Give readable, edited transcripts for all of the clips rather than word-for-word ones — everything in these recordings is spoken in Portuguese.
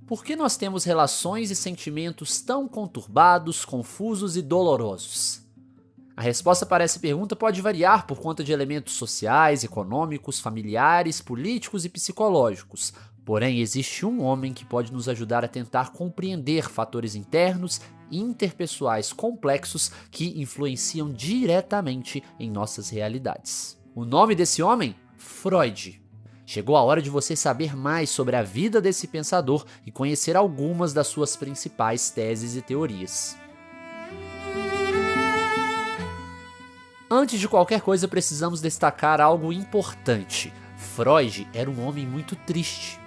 Por que nós temos relações e sentimentos tão conturbados, confusos e dolorosos? A resposta para essa pergunta pode variar por conta de elementos sociais, econômicos, familiares, políticos e psicológicos. Porém, existe um homem que pode nos ajudar a tentar compreender fatores internos e interpessoais complexos que influenciam diretamente em nossas realidades. O nome desse homem? Freud. Chegou a hora de você saber mais sobre a vida desse pensador e conhecer algumas das suas principais teses e teorias. Antes de qualquer coisa, precisamos destacar algo importante. Freud era um homem muito triste.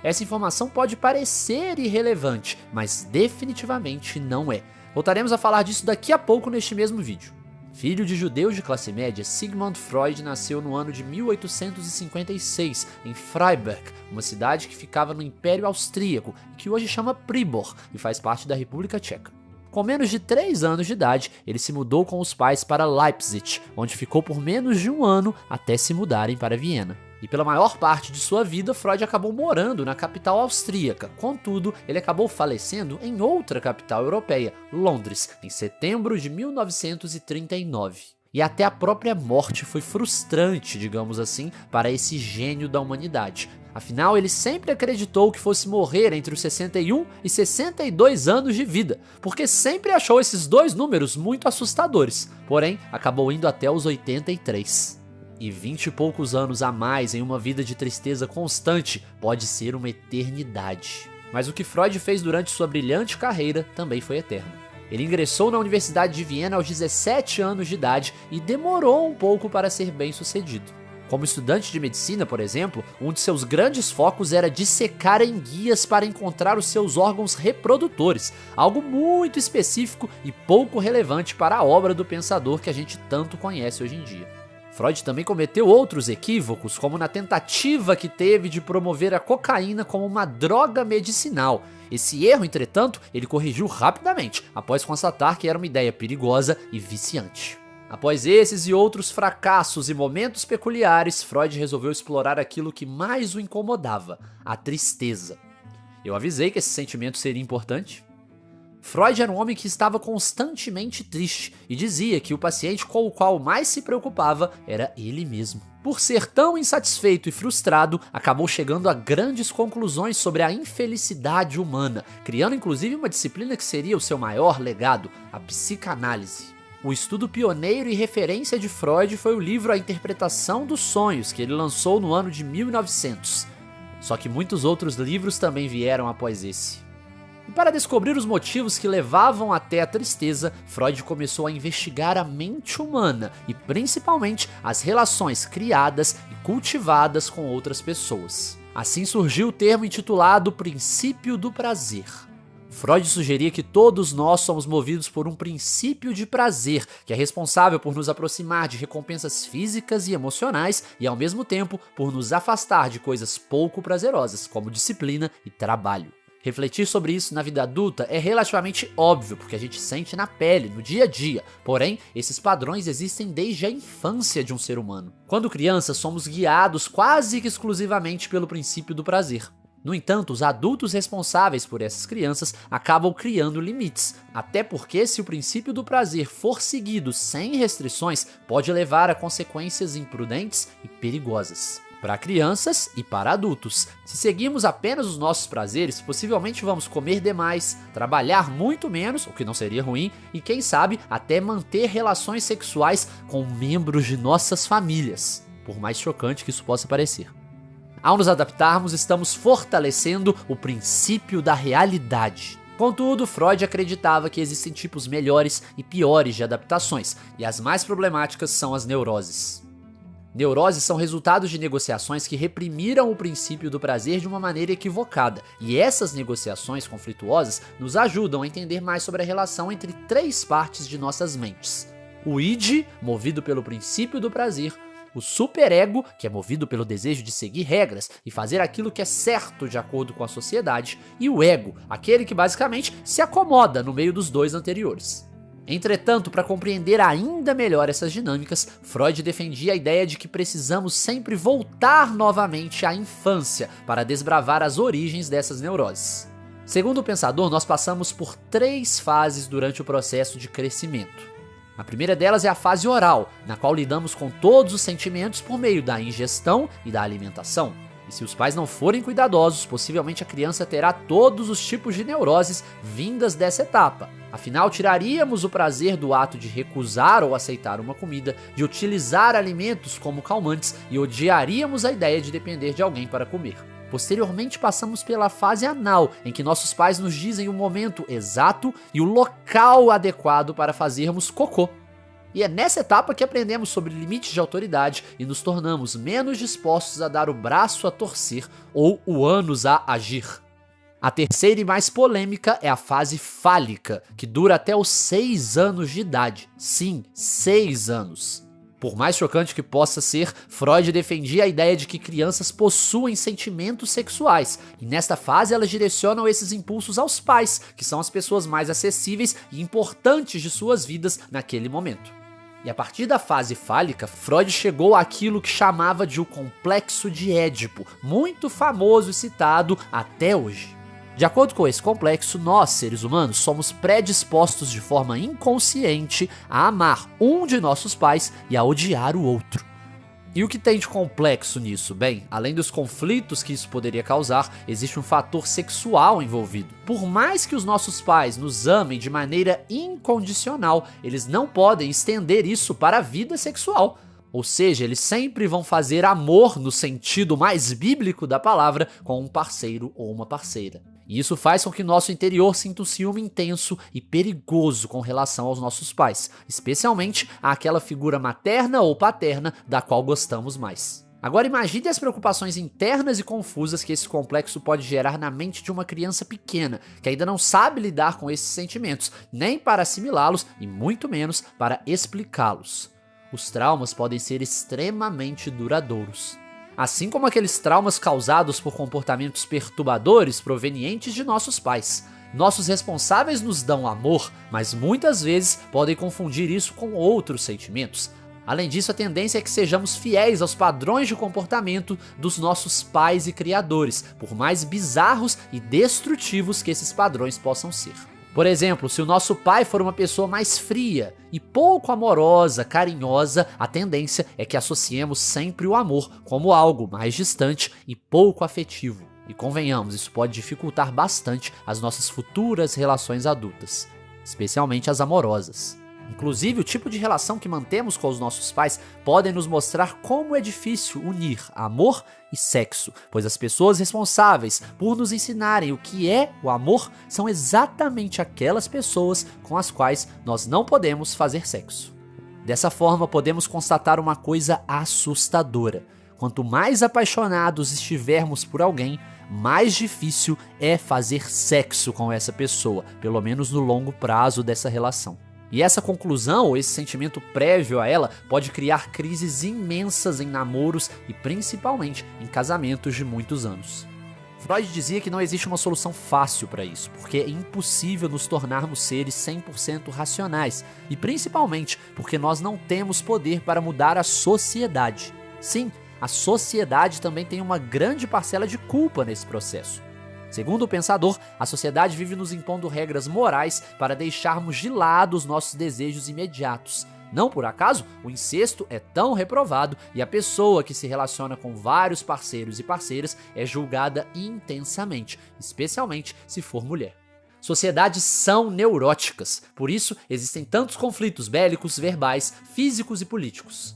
Essa informação pode parecer irrelevante, mas definitivamente não é. Voltaremos a falar disso daqui a pouco neste mesmo vídeo. Filho de judeus de classe média, Sigmund Freud nasceu no ano de 1856, em Freiberg, uma cidade que ficava no Império Austríaco e que hoje chama Pribor e faz parte da República Tcheca. Com menos de 3 anos de idade, ele se mudou com os pais para Leipzig, onde ficou por menos de um ano até se mudarem para Viena. E pela maior parte de sua vida, Freud acabou morando na capital austríaca. Contudo, ele acabou falecendo em outra capital europeia, Londres, em setembro de 1939. E até a própria morte foi frustrante, digamos assim, para esse gênio da humanidade. Afinal, ele sempre acreditou que fosse morrer entre os 61 e 62 anos de vida, porque sempre achou esses dois números muito assustadores. Porém, acabou indo até os 83. E 20 e poucos anos a mais em uma vida de tristeza constante pode ser uma eternidade. Mas o que Freud fez durante sua brilhante carreira também foi eterno. Ele ingressou na Universidade de Viena aos 17 anos de idade e demorou um pouco para ser bem-sucedido. Como estudante de medicina, por exemplo, um de seus grandes focos era dissecar enguias para encontrar os seus órgãos reprodutores, algo muito específico e pouco relevante para a obra do pensador que a gente tanto conhece hoje em dia. Freud também cometeu outros equívocos, como na tentativa que teve de promover a cocaína como uma droga medicinal. Esse erro, entretanto, ele corrigiu rapidamente, após constatar que era uma ideia perigosa e viciante. Após esses e outros fracassos e momentos peculiares, Freud resolveu explorar aquilo que mais o incomodava, a tristeza. Eu avisei que esse sentimento seria importante. Freud era um homem que estava constantemente triste e dizia que o paciente com o qual mais se preocupava era ele mesmo. Por ser tão insatisfeito e frustrado, acabou chegando a grandes conclusões sobre a infelicidade humana, criando inclusive uma disciplina que seria o seu maior legado, a psicanálise. O estudo pioneiro e referência de Freud foi o livro A Interpretação dos Sonhos, que ele lançou no ano de 1900. Só que muitos outros livros também vieram após esse. E para descobrir os motivos que levavam até a tristeza, Freud começou a investigar a mente humana e principalmente as relações criadas e cultivadas com outras pessoas. Assim surgiu o termo intitulado Princípio do Prazer. Freud sugeria que todos nós somos movidos por um princípio de prazer, que é responsável por nos aproximar de recompensas físicas e emocionais e, ao mesmo tempo, por nos afastar de coisas pouco prazerosas, como disciplina e trabalho. Refletir sobre isso na vida adulta é relativamente óbvio, porque a gente sente na pele, no dia a dia. Porém, esses padrões existem desde a infância de um ser humano. Quando crianças, somos guiados quase que exclusivamente pelo princípio do prazer. No entanto, os adultos responsáveis por essas crianças acabam criando limites, até porque se o princípio do prazer for seguido sem restrições, pode levar a consequências imprudentes e perigosas. Para crianças e para adultos. Se seguirmos apenas os nossos prazeres, possivelmente vamos comer demais, trabalhar muito menos, o que não seria ruim, e quem sabe até manter relações sexuais com membros de nossas famílias, por mais chocante que isso possa parecer. Ao nos adaptarmos, estamos fortalecendo o princípio da realidade. Contudo, Freud acreditava que existem tipos melhores e piores de adaptações, e as mais problemáticas são as neuroses. Neuroses são resultados de negociações que reprimiram o princípio do prazer de uma maneira equivocada, e essas negociações conflituosas nos ajudam a entender mais sobre a relação entre 3 partes de nossas mentes. O id, movido pelo princípio do prazer, o superego, que é movido pelo desejo de seguir regras e fazer aquilo que é certo de acordo com a sociedade, e o ego, aquele que basicamente se acomoda no meio dos dois anteriores. Entretanto, para compreender ainda melhor essas dinâmicas, Freud defendia a ideia de que precisamos sempre voltar novamente à infância para desbravar as origens dessas neuroses. Segundo o pensador, nós passamos por 3 fases durante o processo de crescimento. A primeira delas é a fase oral, na qual lidamos com todos os sentimentos por meio da ingestão e da alimentação. E se os pais não forem cuidadosos, possivelmente a criança terá todos os tipos de neuroses vindas dessa etapa. Afinal, tiraríamos o prazer do ato de recusar ou aceitar uma comida, de utilizar alimentos como calmantes e odiaríamos a ideia de depender de alguém para comer. Posteriormente, passamos pela fase anal, em que nossos pais nos dizem o momento exato e o local adequado para fazermos cocô. E é nessa etapa que aprendemos sobre limites de autoridade e nos tornamos menos dispostos a dar o braço a torcer ou o ânus a agir. A terceira e mais polêmica é a fase fálica, que dura até os 6 anos de idade. Sim, 6 anos. Por mais chocante que possa ser, Freud defendia a ideia de que crianças possuem sentimentos sexuais, e nesta fase elas direcionam esses impulsos aos pais, que são as pessoas mais acessíveis e importantes de suas vidas naquele momento. E a partir da fase fálica, Freud chegou àquilo que chamava de o complexo de Édipo, muito famoso e citado até hoje. De acordo com esse complexo, nós, seres humanos, somos predispostos de forma inconsciente a amar um de nossos pais e a odiar o outro. E o que tem de complexo nisso? Bem, além dos conflitos que isso poderia causar, existe um fator sexual envolvido. Por mais que os nossos pais nos amem de maneira incondicional, eles não podem estender isso para a vida sexual. Ou seja, eles sempre vão fazer amor no sentido mais bíblico da palavra com um parceiro ou uma parceira. E isso faz com que nosso interior sinta um ciúme intenso e perigoso com relação aos nossos pais, especialmente àquela figura materna ou paterna da qual gostamos mais. Agora imagine as preocupações internas e confusas que esse complexo pode gerar na mente de uma criança pequena, que ainda não sabe lidar com esses sentimentos, nem para assimilá-los e muito menos para explicá-los. Os traumas podem ser extremamente duradouros. Assim como aqueles traumas causados por comportamentos perturbadores provenientes de nossos pais. Nossos responsáveis nos dão amor, mas muitas vezes podem confundir isso com outros sentimentos. Além disso, a tendência é que sejamos fiéis aos padrões de comportamento dos nossos pais e criadores, por mais bizarros e destrutivos que esses padrões possam ser. Por exemplo, se o nosso pai for uma pessoa mais fria e pouco amorosa, carinhosa, a tendência é que associemos sempre o amor como algo mais distante e pouco afetivo. E convenhamos, isso pode dificultar bastante as nossas futuras relações adultas, especialmente as amorosas. Inclusive, o tipo de relação que mantemos com os nossos pais podem nos mostrar como é difícil unir amor e sexo, pois as pessoas responsáveis por nos ensinarem o que é o amor são exatamente aquelas pessoas com as quais nós não podemos fazer sexo. Dessa forma, podemos constatar uma coisa assustadora. Quanto mais apaixonados estivermos por alguém, mais difícil é fazer sexo com essa pessoa, pelo menos no longo prazo dessa relação. E essa conclusão, ou esse sentimento prévio a ela, pode criar crises imensas em namoros e principalmente em casamentos de muitos anos. Freud dizia que não existe uma solução fácil para isso, porque é impossível nos tornarmos seres 100% racionais, e principalmente porque nós não temos poder para mudar a sociedade. Sim, a sociedade também tem uma grande parcela de culpa nesse processo. Segundo o pensador, a sociedade vive nos impondo regras morais para deixarmos de lado os nossos desejos imediatos. Não por acaso, o incesto é tão reprovado e a pessoa que se relaciona com vários parceiros e parceiras é julgada intensamente, especialmente se for mulher. Sociedades são neuróticas, por isso existem tantos conflitos bélicos, verbais, físicos e políticos.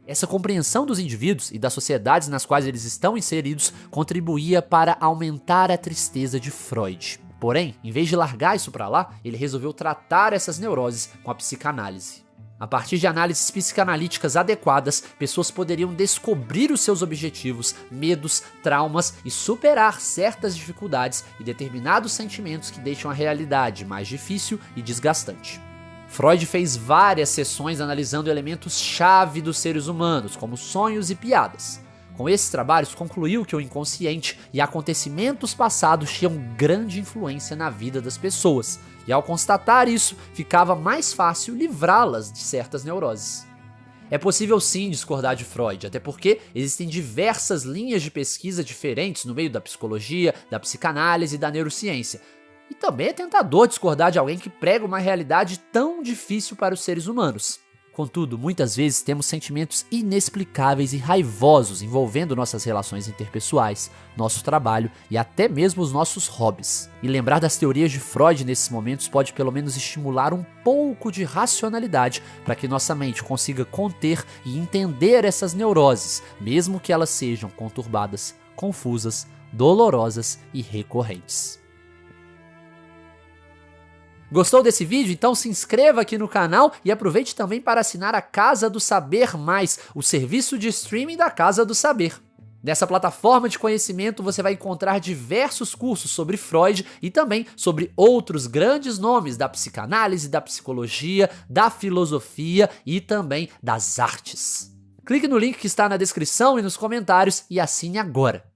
Essa compreensão dos indivíduos e das sociedades nas quais eles estão inseridos contribuía para aumentar a tristeza de Freud. Porém, em vez de largar isso para lá, ele resolveu tratar essas neuroses com a psicanálise. A partir de análises psicanalíticas adequadas, pessoas poderiam descobrir os seus objetivos, medos, traumas e superar certas dificuldades e determinados sentimentos que deixam a realidade mais difícil e desgastante. Freud fez várias sessões analisando elementos-chave dos seres humanos, como sonhos e piadas. Com esses trabalhos, concluiu que o inconsciente e acontecimentos passados tinham grande influência na vida das pessoas, e ao constatar isso, ficava mais fácil livrá-las de certas neuroses. É possível sim discordar de Freud, até porque existem diversas linhas de pesquisa diferentes no meio da psicologia, da psicanálise e da neurociência. E também é tentador discordar de alguém que prega uma realidade tão difícil para os seres humanos. Contudo, muitas vezes temos sentimentos inexplicáveis e raivosos envolvendo nossas relações interpessoais, nosso trabalho e até mesmo os nossos hobbies. E lembrar das teorias de Freud nesses momentos pode pelo menos estimular um pouco de racionalidade para que nossa mente consiga conter e entender essas neuroses, mesmo que elas sejam conturbadas, confusas, dolorosas e recorrentes. Gostou desse vídeo? Então se inscreva aqui no canal e aproveite também para assinar a Casa do Saber Mais, o serviço de streaming da Casa do Saber. Nessa plataforma de conhecimento você vai encontrar diversos cursos sobre Freud e também sobre outros grandes nomes da psicanálise, da psicologia, da filosofia e também das artes. Clique no link que está na descrição e nos comentários e assine agora.